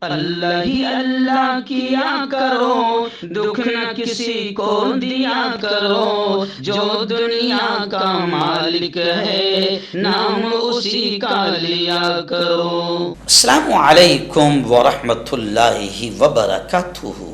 اللہ ہی اللہ کیا کرو، دکھ نہ کسی کو دیا کرو، جو دنیا کا مالک ہے نام اسی کا لیا کرو۔ السلام علیکم ورحمۃ اللہ وبرکاتہ۔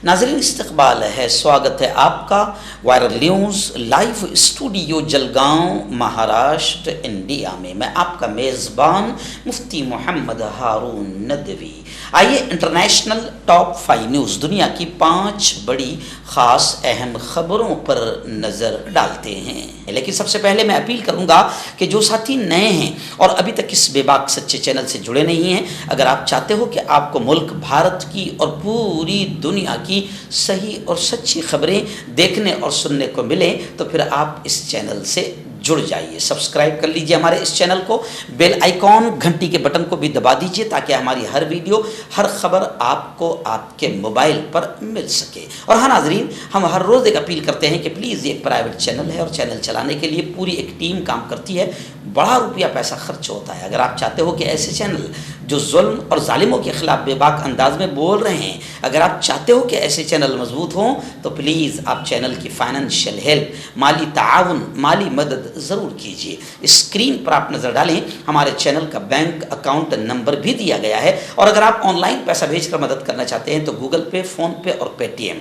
ناظرین استقبال ہے، سواگت ہے آپ کا viral news live studio Jalgaon Maharashtra India میں۔ میں آپ کا میزبان مفتی محمد ہارون ندوی۔ آئیے انٹرنیشنل ٹاپ 5 نیوز، دنیا کی 5 بڑی خاص اہم خبروں پر نظر ڈالتے ہیں۔ لیکن سب سے پہلے میں اپیل کروں گا کہ جو ساتھی نئے ہیں اور ابھی تک اس بے باک سچے چینل سے جڑے نہیں ہیں، اگر آپ چاہتے ہو کہ آپ کو ملک بھارت کی اور پوری دنیا کی صحیح اور سچی خبریں دیکھنے اور سننے کو ملیں تو پھر آپ اس چینل سے جڑ جائیے، سبسکرائب کر لیجئے ہمارے اس چینل کو، بیل آئیکن گھنٹی کے بٹن کو بھی دبا دیجئے تاکہ ہماری ہر ویڈیو، ہر خبر آپ کو آپ کے موبائل پر مل سکے۔ اور ہاں ناظرین، ہم ہر روز ایک اپیل کرتے ہیں کہ پلیز یہ ایک پرائیویٹ چینل ہے اور چینل چلانے کے لیے پوری ایک ٹیم کام کرتی ہے، بڑا روپیہ پیسہ خرچ ہوتا ہے۔ اگر آپ چاہتے ہو کہ ایسے چینل جو ظلم اور ظالموں کے خلاف بے باک انداز میں بول رہے ہیں، اگر آپ چاہتے ہو کہ ایسے چینل مضبوط ہوں تو پلیز آپ چینل کی فائنینشیل ہیلپ، مالی تعاون، مالی مدد ضرور کیجیے۔ اسکرین پر آپ نظر ڈالیں، ہمارے چینل کا بینک اکاؤنٹ نمبر بھی دیا گیا ہے، اور اگر آپ آن لائن پیسہ بھیج کر مدد کرنا چاہتے ہیں تو گوگل پے، فون پے اور پے ٹی ایم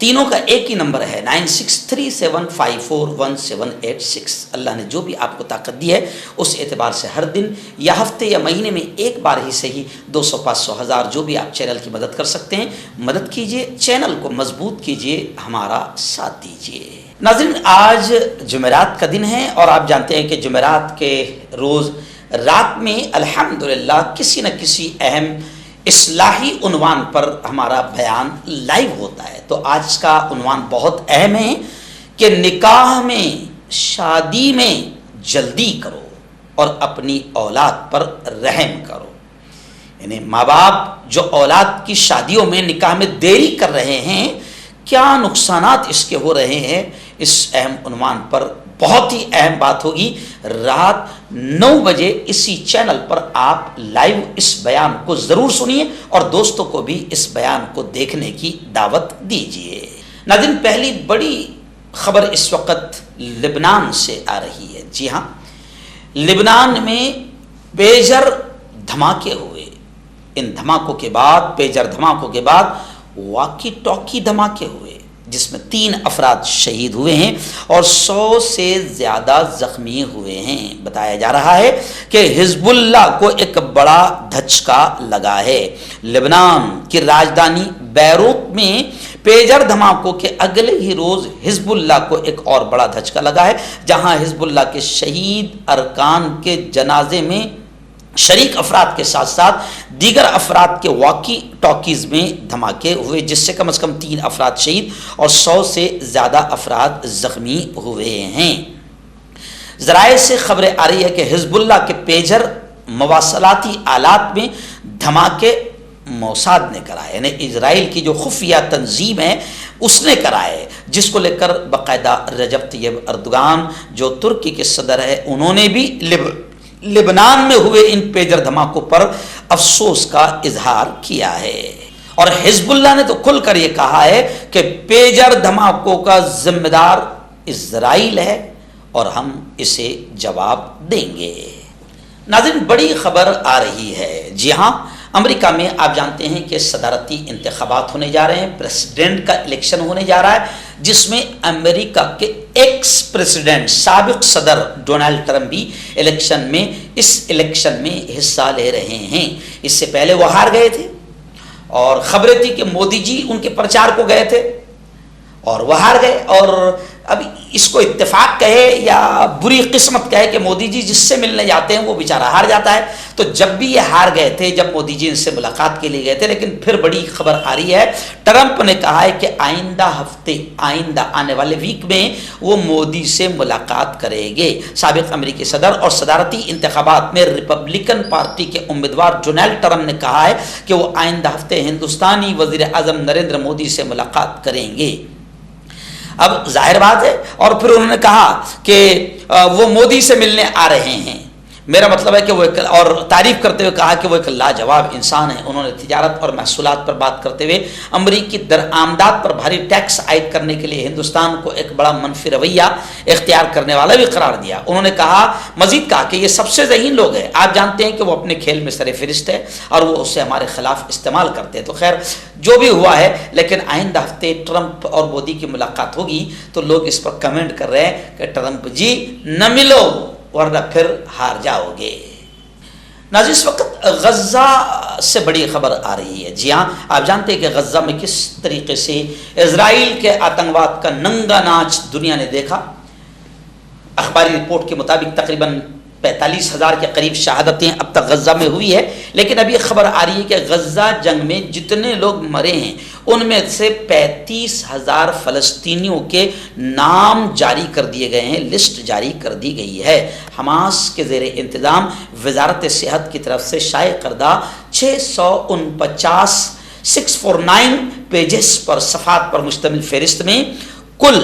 تینوں کا ایک ہی نمبر ہے 9637541786۔ اللہ نے جو بھی آپ کو طاقت دی ہے اس اعتبار سے ہر دن یا ہفتے یا مہینے میں ایک بار ہی صحیح 200 500 1000 جو بھی آپ چینل کی مدد کر سکتے ہیں مدد کیجئے، چینل کو مضبوط کیجئے، ہمارا ساتھ دیجئے۔ ناظرین، آج جمعرات کا دن ہے اور آپ جانتے ہیں کہ جمعرات کے روز رات میں الحمدللہ کسی نہ کسی اہم اصلاحی عنوان پر ہمارا بیان لائیو ہوتا ہے۔ تو آج کا عنوان بہت اہم ہے کہ نکاح میں، شادی میں جلدی کرو اور اپنی اولاد پر رحم کرو۔ یعنی ماں باپ جو اولاد کی شادیوں میں، نکاح میں دیری کر رہے ہیں، کیا نقصانات اس کے ہو رہے ہیں، اس اہم عنوان پر بہت ہی اہم بات ہوگی۔ رات 9 بجے اسی چینل پر آپ لائیو اس بیان کو ضرور سنیے اور دوستوں کو بھی اس بیان کو دیکھنے کی دعوت دیجیے۔ ناظرین، پہلی بڑی خبر اس وقت لبنان سے آ رہی ہے۔ جی ہاں، لبنان میں پیجر دھماکے ہوئے۔ ان دھماکوں کے بعد، پیجر دھماکوں کے بعد واکی ٹاکی دھماکے ہوئے جس میں 3 افراد شہید ہوئے ہیں اور 100 سے زیادہ زخمی ہوئے ہیں۔ بتایا جا رہا ہے کہ حزب اللہ کو ایک بڑا دھچکا لگا ہے۔ لبنان کی راجدھانی بیروت میں پیجر دھماکوں کے اگلے ہی روز حزب اللہ کو ایک اور بڑا دھچکا لگا ہے، جہاں حزب اللہ کے شہید ارکان کے جنازے میں شریک افراد کے ساتھ ساتھ دیگر افراد کے واکی ٹاکیز میں دھماکے ہوئے، جس سے کم از کم 3 افراد شہید اور 100 سے زیادہ افراد زخمی ہوئے ہیں۔ ذرائع سے خبریں آ رہی ہے کہ حزب اللہ کے پیجر مواصلاتی آلات میں دھماکے موساد نے کرائے، یعنی اسرائیل کی جو خفیہ تنظیم ہے اس نے کرائے، جس کو لے کر باقاعدہ رجب طیب اردوغان جو ترکی کے صدر ہے انہوں نے بھی لبنان میں ہوئے ان پیجر دھماکوں پر افسوس کا اظہار کیا ہے۔ اور حزب اللہ نے تو کھل کر یہ کہا ہے کہ پیجر دھماکوں کا ذمہ دار اسرائیل ہے اور ہم اسے جواب دیں گے۔ ناظرین، بڑی خبر آ رہی ہے۔ جی ہاں، امریکہ میں آپ جانتے ہیں کہ صدارتی انتخابات ہونے جا رہے ہیں، پریزیڈنٹ کا الیکشن ہونے جا رہا ہے، جس میں امریکہ کے ایکس پریزیڈنٹ، سابق صدر ڈونلڈ ٹرمپ بھی اس الیکشن میں حصہ لے رہے ہیں۔ اس سے پہلے وہ ہار گئے تھے اور خبریں تھی کہ مودی جی ان کے پرچار کو گئے تھے اور وہ ہار گئے، اور اب اس کو اتفاق کہے یا بری قسمت کہے کہ مودی جی جس سے ملنے جاتے ہیں وہ بیچارہ ہار جاتا ہے۔ تو جب بھی یہ ہار گئے تھے، جب مودی جی ان سے ملاقات کے لیے گئے تھے، لیکن پھر بڑی خبر آ رہی ہے، ٹرمپ نے کہا ہے کہ آئندہ آنے والے ویک میں وہ مودی سے ملاقات کریں گے۔ سابق امریکی صدر اور صدارتی انتخابات میں ریپبلکن پارٹی کے امیدوار ڈونلڈ ٹرمپ نے کہا ہے کہ وہ آئندہ ہفتے ہندوستانی وزیر اعظم نریندر مودی سے ملاقات کریں گے۔ اب ظاہر بات ہے، اور پھر انہوں نے کہا کہ وہ مودی سے ملنے آ رہے ہیں۔ میرا مطلب ہے کہ وہ ایک، اور تعریف کرتے ہوئے کہا کہ وہ ایک لاجواب انسان ہے. انہوں نے تجارت اور محصولات پر بات کرتے ہوئے امریکی درآمدات پر بھاری ٹیکس عائد کرنے کے لیے ہندوستان کو ایک بڑا منفی رویہ اختیار کرنے والا بھی قرار دیا. انہوں نے مزید کہا کہ یہ سب سے ذہین لوگ ہیں. آپ جانتے ہیں کہ وہ اپنے کھیل میں سر فہرست ہے اور وہ اسے ہمارے خلاف استعمال کرتے ہیں. تو خیر جو بھی ہوا ہے، لیکن آئندہ ہفتے ٹرمپ اور مودی کی ملاقات ہوگی تو لوگ اس پر کمنٹ کر رہے ہیں کہ ٹرمپ جی نہ ملو ورنہ پھر ہار جاؤ گے. ناظرین اس وقت غزہ سے بڑی خبر آ رہی ہے. جی ہاں، آپ جانتے ہیں کہ غزہ میں کس طریقے سے اسرائیل کے آتنکواد کا ننگا ناچ دنیا نے دیکھا. اخباری رپورٹ کے مطابق تقریباً 45,000 کے قریب شہادتیں اب تک غزہ میں ہوئی ہے. لیکن ابھی خبر آ رہی ہے کہ غزہ جنگ میں جتنے لوگ مرے ہیں ان میں سے 35,000 فلسطینیوں کے نام جاری کر دیے گئے ہیں، لسٹ جاری کر دی گئی ہے. حماس کے زیر انتظام وزارت صحت کی طرف سے شائع کردہ 649 پیجز پر صفحات پر مشتمل فہرست میں کل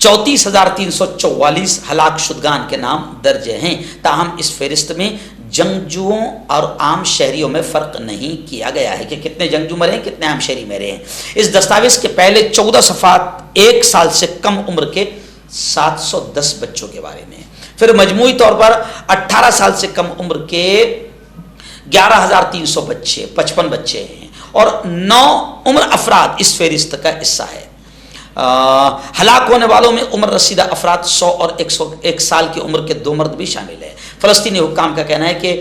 34,344 ہلاک شدگان کے نام درج ہیں. تاہم اس فہرست میں جنگجوؤں اور عام شہریوں میں فرق نہیں کیا گیا ہے کہ کتنے جنگجو مرے ہیں، کتنے عام شہری مرے ہیں. اس دستاویز کے پہلے 14 صفحات 1 سال سے کم عمر کے 710 بچوں کے بارے میں، پھر مجموعی طور پر 18 سال سے کم عمر کے 11,355 بچے ہیں اور 9 عمر افراد اس فہرست کا حصہ ہے. ہلاک ہونے والوں میں عمر رسیدہ افراد 100 اور 101 سال کی عمر کے 2 مرد بھی شامل ہیں. فلسطینی حکام کا کہنا ہے کہ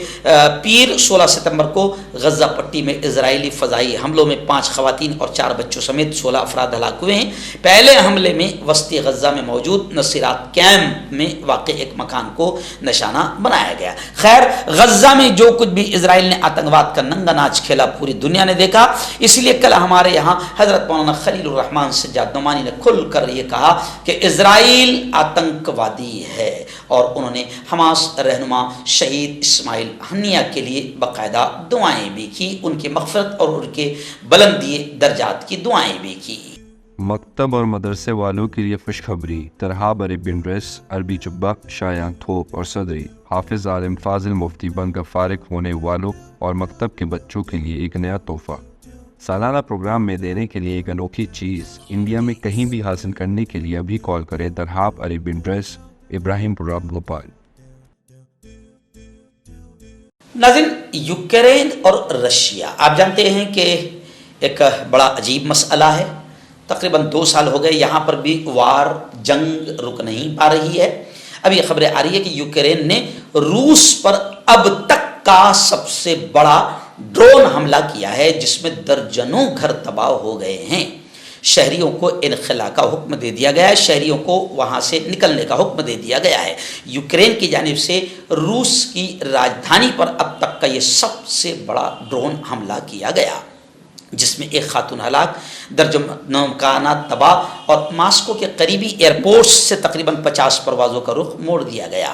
پیر 16 ستمبر کو غزہ پٹی میں اسرائیلی فضائی حملوں میں 5 خواتین اور 4 بچوں سمیت 16 افراد ہلاک ہوئے ہیں. پہلے حملے میں وسطی غزہ میں موجود نصیرات کیمپ میں واقع ایک مکان کو نشانہ بنایا گیا. خیر، غزہ میں جو کچھ بھی اسرائیل نے آتنکواد کا ننگا ناچ کھیلا پوری دنیا نے دیکھا. اس لیے کل ہمارے یہاں حضرت مولانا خلیل الرحمن سجاد نعمانی نے کھل کر یہ کہا کہ اسرائیل آتنکوادی ہے، اور انہوں نے حماس رہنما شہید اسماعیل ہنیہ کے لیے باقاعدہ دعائیں بھی کی، ان کی مغفرت اور ان کے بلندی درجات کی دعائیں بھی کی. مکتب اور مدرسے والوں کے لیے خوشخبری. ترحاب عربی ڈریس، عربی جبہ، شایان تھوپ اور صدری. حافظ عالم فاضل مفتی بن کر فارغ ہونے والوں اور مکتب کے بچوں کے لیے ایک نیا تحفہ. سالانہ پروگرام میں دینے کے لیے ایک انوکھی چیز. انڈیا میں کہیں بھی حاصل کرنے کے لیے ابھی کال کریں. ترحاب عربی ڈریس، ابراہیم پورہ، بھوپال. ناظرین، یوکرین اور رشیا، آپ جانتے ہیں کہ ایک بڑا عجیب مسئلہ ہے. تقریباً 2 سال ہو گئے، یہاں پر بھی وار، جنگ رک نہیں پا رہی ہے. اب یہ خبریں آ رہی ہے کہ یوکرین نے روس پر اب تک کا سب سے بڑا ڈرون حملہ کیا ہے، جس میں درجنوں گھر تباہ ہو گئے ہیں. شہریوں کو انخلا کا حکم دے دیا گیا ہے، شہریوں کو وہاں سے نکلنے کا حکم دے دیا گیا ہے. یوکرین کی جانب سے روس کی راجدھانی پر اب تک کا یہ سب سے بڑا ڈرون حملہ کیا گیا، جس میں ایک خاتون ہلاک، درجنوں مکانات تباہ اور ماسکو کے قریبی ایئرپورٹس سے تقریباً 50 پروازوں کا رخ موڑ دیا گیا.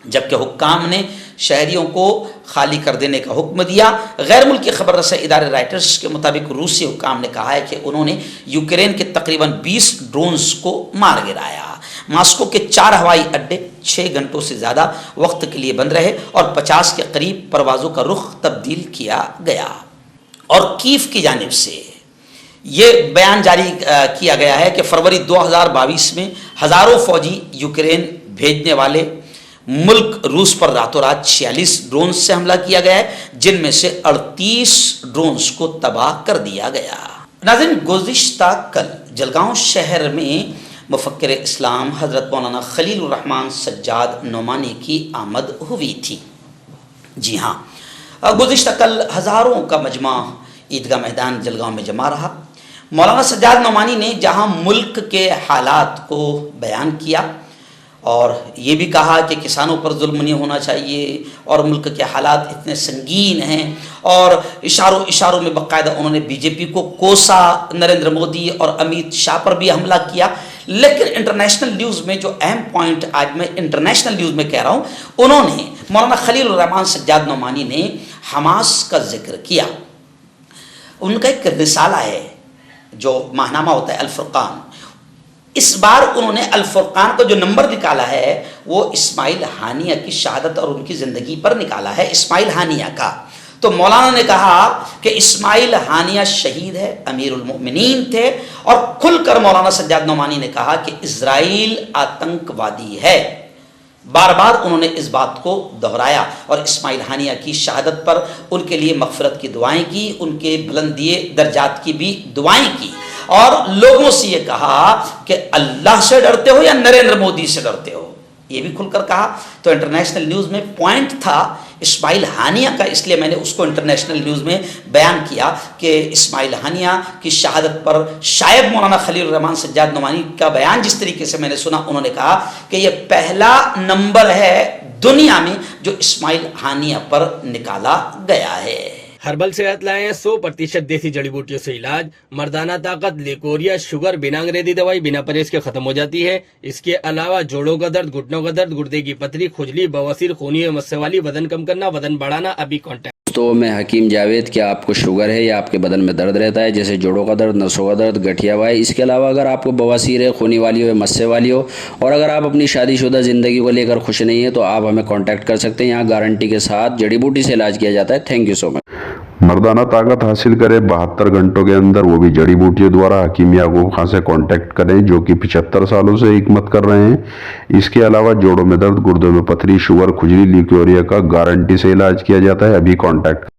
جبکہ حکام نے شہریوں کو خالی کر دینے کا حکم دیا. غیر ملکی خبر رساں ادارے رائٹرز کے مطابق روسی حکام نے کہا ہے کہ انہوں نے یوکرین کے تقریباً 20 ڈرونز کو مار گرایا. ماسکو کے 4 ہوائی اڈے 6 گھنٹوں سے زیادہ وقت کے لیے بند رہے اور 50 کے قریب پروازوں کا رخ تبدیل کیا گیا. اور کیف کی جانب سے یہ بیان جاری کیا گیا ہے کہ فروری 2022 میں ہزاروں فوجی یوکرین بھیجنے والے ملک روس پر راتوں رات 46 ڈرونز سے حملہ کیا گیا ہے، جن میں سے 38 ڈرونز کو تباہ کر دیا گیا. ناظرین، گزشتہ کل جلگاؤں شہر میں مفکر اسلام حضرت مولانا خلیل الرحمن سجاد نعمانی کی آمد ہوئی تھی. جی ہاں، گزشتہ کل ہزاروں کا مجمع عیدگاہ میدان جلگاؤں میں جمع رہا. مولانا سجاد نعمانی نے جہاں ملک کے حالات کو بیان کیا اور یہ بھی کہا کہ کسانوں پر ظلم نہیں ہونا چاہیے اور ملک کے حالات اتنے سنگین ہیں، اور اشاروں میں باقاعدہ انہوں نے بی جے پی کو کوسا، نریندر مودی اور امیت شاہ پر بھی حملہ کیا. لیکن انٹرنیشنل نیوز میں جو اہم پوائنٹ آج میں انٹرنیشنل نیوز میں کہہ رہا ہوں، انہوں نے مولانا خلیل الرحمن سجاد نعمانی نے حماس کا ذکر کیا. ان کا ایک رسالہ ہے جو ماہنامہ ہوتا ہے الفرقان، اس بار انہوں نے الفرقان کا جو نمبر نکالا ہے وہ اسماعیل ہانیہ کی شہادت اور ان کی زندگی پر نکالا ہے، اسماعیل ہانیہ کا۔ تو مولانا نے کہا کہ اسماعیل ہانیہ شہید ہے، امیر المؤمنین تھے، اور کھل کر مولانا سجاد نعمانی نے کہا کہ اسرائیل آتنکوادی ہے۔ بار بار انہوں نے اس بات کو دہرایا اور اسماعیل ہانیہ کی شہادت پر ان کے لیے مغفرت کی دعائیں کی، ان کے بلندی درجات کی بھی دعائیں کی، اور لوگوں سے یہ کہا کہ اللہ سے ڈرتے ہو یا نریندر مودی سے ڈرتے ہو، یہ بھی کھل کر کہا۔ تو انٹرنیشنل نیوز میں پوائنٹ تھا اسماعیل ہانیہ کا، اس لیے میں نے اس کو انٹرنیشنل نیوز میں بیان کیا کہ اسماعیل ہانیہ کی شہادت پر شاید مولانا خلیل الرحمن سجاد نعمانی کا بیان جس طریقے سے میں نے سنا، انہوں نے کہا کہ یہ پہلا نمبر ہے دنیا میں جو اسماعیل ہانیہ پر نکالا گیا ہے۔ ہربل صحت لائے ہیں 100% دیسی جڑی بوٹیوں سے علاج، مردانہ طاقت، لیکوریا، شوگر، بنا انگریزی دوائی، بنا پرہیز کے ختم ہو جاتی ہے۔ اس کے علاوہ جوڑوں کا درد، گھٹنوں کا درد، گردے کی پتھری، کھجلی، بواسیر، خونی مسے والی، وزن کم کرنا، وزن بڑھانا، ابھی کانٹیکٹ۔ تو میں حکیم جاوید، کیا آپ کو شوگر ہے یا آپ کے بدن میں درد رہتا ہے جیسے جوڑوں کا درد، نسوں کا درد، گٹھیا وائے؟ اس کے علاوہ اگر آپ کو بواسیر ہے، خونی والی ہو، مسے والی ہو، اور اگر آپ اپنی شادی شدہ زندگی کو لے کر خوش نہیں ہیں تو آپ ہمیں کانٹیکٹ کر سکتے ہیں۔ یہاں گارنٹی کے ساتھ جڑی بوٹی سے علاج کیا جاتا ہے۔ تھینک یو سو مچ۔ مردانہ طاقت حاصل کرے 72 گھنٹوں کے اندر، وہ بھی جڑی بوٹیوں دوارا۔ حکیم یعقوب خان سے کانٹیکٹ کریں جو کہ 75 سالوں سے حکمت کر رہے ہیں۔ اس کے علاوہ جوڑوں میں درد، گردوں میں پتھری، شوگر، کھجلی، لیکوریا کا گارنٹی سے علاج کیا جاتا ہے۔ ابھی کانٹیکٹ